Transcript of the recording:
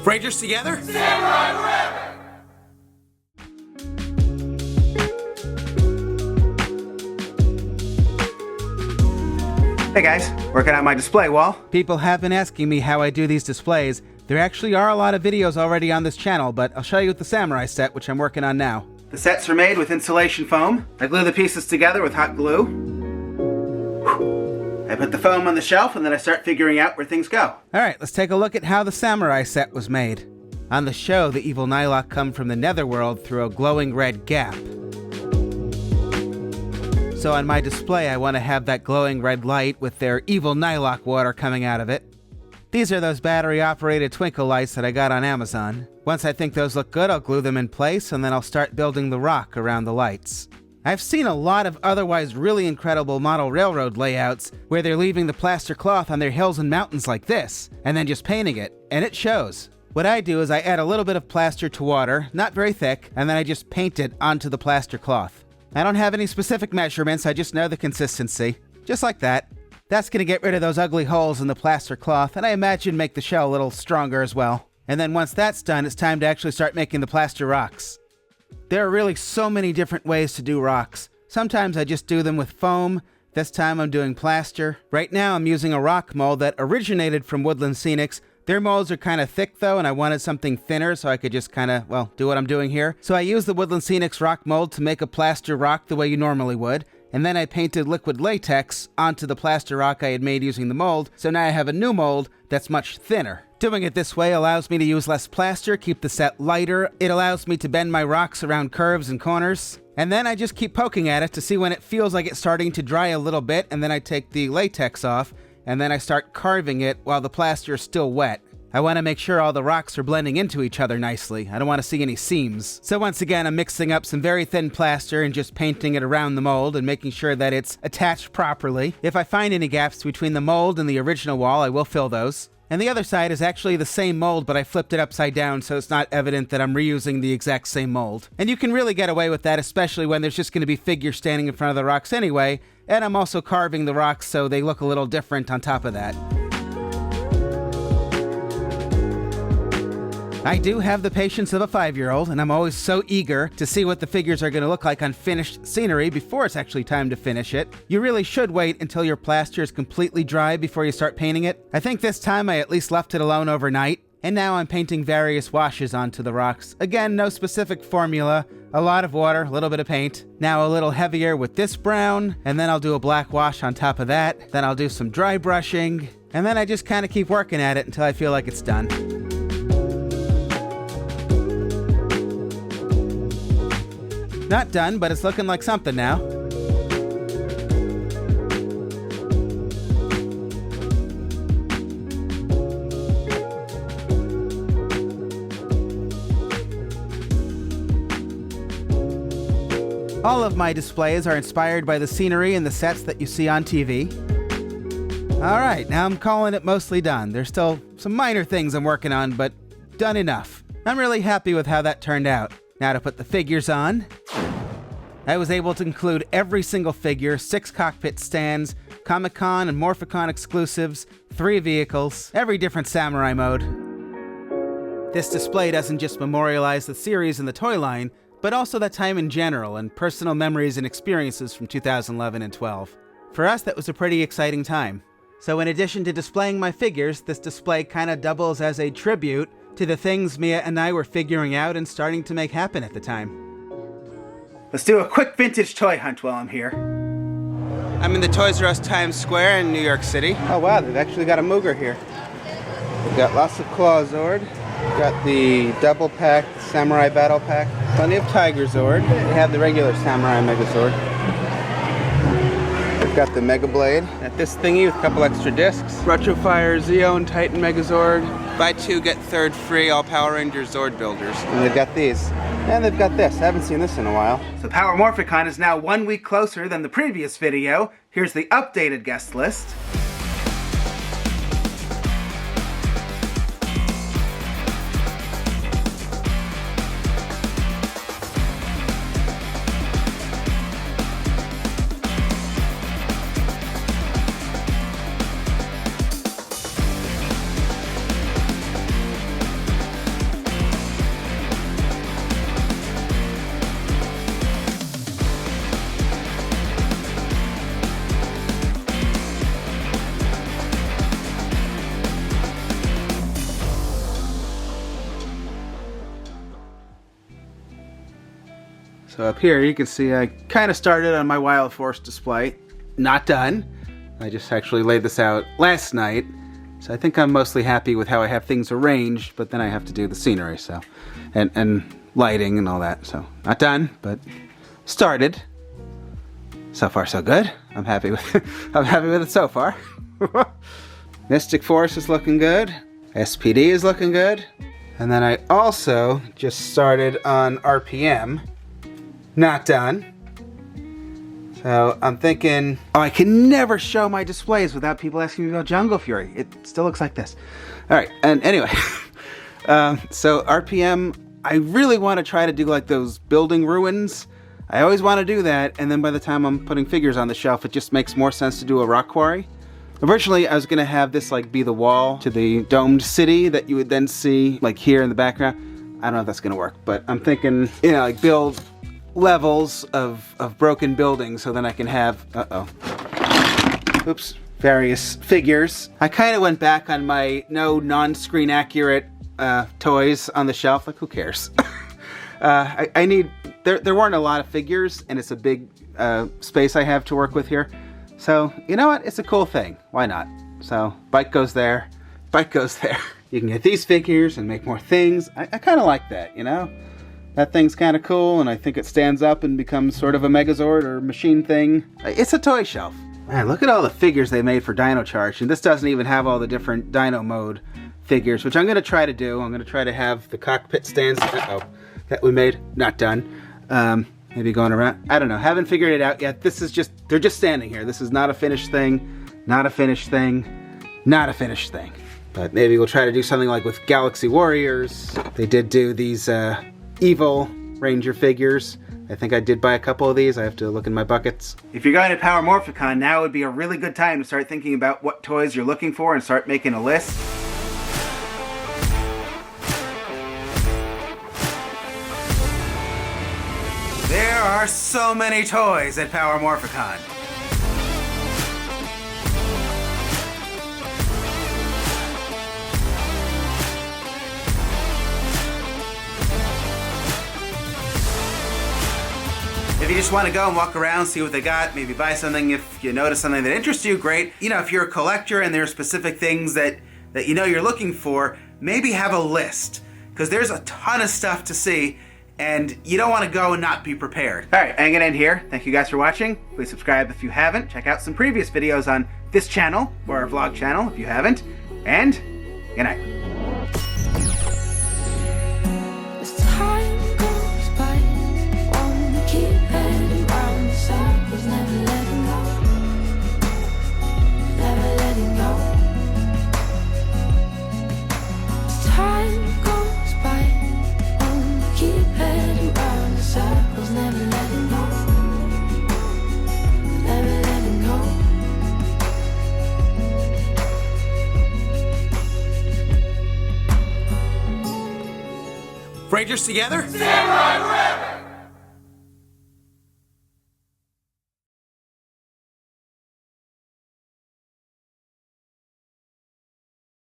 Rangers together? Samurai forever! Hey guys, working on my display wall. People have been asking me how I do these displays. There actually are a lot of videos already on this channel, but I'll show you with the Samurai set, which I'm working on now. The sets are made with insulation foam. I glue the pieces together with hot glue. I put the foam on the shelf and then I start figuring out where things go. Alright, let's take a look at how the Samurai set was made. On the show, the evil Nylok come from the netherworld through a glowing red gap. So on my display, I want to have that glowing red light with their evil Nylok water coming out of it. These are those battery-operated twinkle lights that I got on Amazon. Once I think those look good, I'll glue them in place, and then I'll start building the rock around the lights. I've seen a lot of otherwise really incredible model railroad layouts where they're leaving the plaster cloth on their hills and mountains like this, and then just painting it, and it shows. What I do is I add a little bit of plaster to water, not very thick, and then I just paint it onto the plaster cloth. I don't have any specific measurements, I just know the consistency. Just like that. That's going to get rid of those ugly holes in the plaster cloth, and I imagine make the shell a little stronger as well. And then once that's done, it's time to actually start making the plaster rocks. There are really so many different ways to do rocks. Sometimes I just do them with foam. This time I'm doing plaster. Right now I'm using a rock mold that originated from Woodland Scenics. Their molds are kind of thick though, and I wanted something thinner so I could just kind of, well, do what I'm doing here. So I used the Woodland Scenics rock mold to make a plaster rock the way you normally would, and then I painted liquid latex onto the plaster rock I had made using the mold, so now I have a new mold that's much thinner. Doing it this way allows me to use less plaster, keep the set lighter. It allows me to bend my rocks around curves and corners. And then I just keep poking at it to see when it feels like it's starting to dry a little bit, and then I take the latex off, and then I start carving it while the plaster is still wet. I want to make sure all the rocks are blending into each other nicely. I don't want to see any seams. So once again, I'm mixing up some very thin plaster and just painting it around the mold and making sure that it's attached properly. If I find any gaps between the mold and the original wall, I will fill those. And the other side is actually the same mold, but I flipped it upside down so it's not evident that I'm reusing the exact same mold. And you can really get away with that, especially when there's just going to be figures standing in front of the rocks anyway, and I'm also carving the rocks so they look a little different on top of that. I do have the patience of a 5-year-old, and I'm always so eager to see what the figures are going to look like on finished scenery before it's actually time to finish it. You really should wait until your plaster is completely dry before you start painting it. I think this time I at least left it alone overnight, and now I'm painting various washes onto the rocks. Again, no specific formula, a lot of water, a little bit of paint. Now a little heavier with this brown, and then I'll do a black wash on top of that. Then I'll do some dry brushing, and then I just kind of keep working at it until I feel like it's done. Not done, but it's looking like something now. All of my displays are inspired by the scenery and the sets that you see on TV. Alright, now I'm calling it mostly done. There's still some minor things I'm working on, but done enough. I'm really happy with how that turned out. Now to put the figures on. I was able to include every single figure, 6 cockpit stands, Comic-Con and Morphicon exclusives, 3 vehicles, every different samurai mode. This display doesn't just memorialize the series and the toy line, but also that time in general and personal memories and experiences from 2011 and 12. For us, that was a pretty exciting time. So in addition to displaying my figures, this display kind of doubles as a tribute to the things Mia and I were figuring out and starting to make happen at the time. Let's do a quick vintage toy hunt while I'm here. I'm in the Toys R Us Times Square in New York City. Oh wow, they've actually got a Mooger here. We've got lots of Clawzord. We've got the double pack Samurai Battle Pack. Plenty of Tiger Zord. They have the regular Samurai Megazord. We've got the Mega Blade. Got this thingy with a couple extra discs. Retrofire Zeo and Titan Megazord. Buy 2, get 3rd free, all Power Rangers Zord builders. And they've got these. And they've got this. I haven't seen this in a while. So Power Morphicon is now 1 week closer than the previous video. Here's the updated guest list. So up here you can see I kind of started on my Wild Force display. Not done. I just actually laid this out last night. So I think I'm mostly happy with how I have things arranged, but then I have to do the scenery, so and lighting and all that. So not done, but started. So far so good. I'm happy with it so far. Mystic Force is looking good. SPD is looking good. And then I also just started on RPM. Not done. So I'm thinking, oh, I can never show my displays without people asking me about Jungle Fury. It still looks like this. All right, and anyway, so RPM, I really want to try to do like those building ruins. I always want to do that, and then by the time I'm putting figures on the shelf, it just makes more sense to do a rock quarry. Originally, I was going to have this like be the wall to the domed city that you would then see like here in the background. I don't know if that's going to work, but I'm thinking, you know, like build levels of broken buildings so then I can have, various figures. I kind of went back on my no non-screen accurate toys on the shelf. Like, who cares? I need, there weren't a lot of figures, and it's a big space I have to work with here. So, you know what? It's a cool thing. Why not? So, bike goes there, bike goes there. You can get these figures and make more things. I kind of like that, you know? That thing's kind of cool, and I think it stands up and becomes sort of a Megazord or machine thing. It's a toy shelf. Man, look at all the figures they made for Dino Charge, and this doesn't even have all the different Dino mode figures, which I'm going to try to do. I'm going to try to have the cockpit stands that we made. Not done. Maybe going around. I don't know. Haven't figured it out yet. This is just, they're just standing here. This is not a finished thing. Not a finished thing. Not a finished thing. But maybe we'll try to do something like with Galaxy Warriors. They did do these Evil Ranger figures. I think I did buy a couple of these. I have to look in my buckets. If you're going to Power Morphicon, now would be a really good time to start thinking about what toys you're looking for and start making a list. There are so many toys at Power Morphicon. If you just want to go and walk around, see what they got, maybe buy something if you notice something that interests you, great. You know, if you're a collector and there are specific things that you know you're looking for, maybe have a list, because there's a ton of stuff to see and you don't want to go and not be prepared. All right, I'm gonna end here. Thank you guys for watching. Please subscribe if you haven't. Check out some previous videos on this channel or our vlog channel if you haven't. And good night. Rangers together? Samurai Red!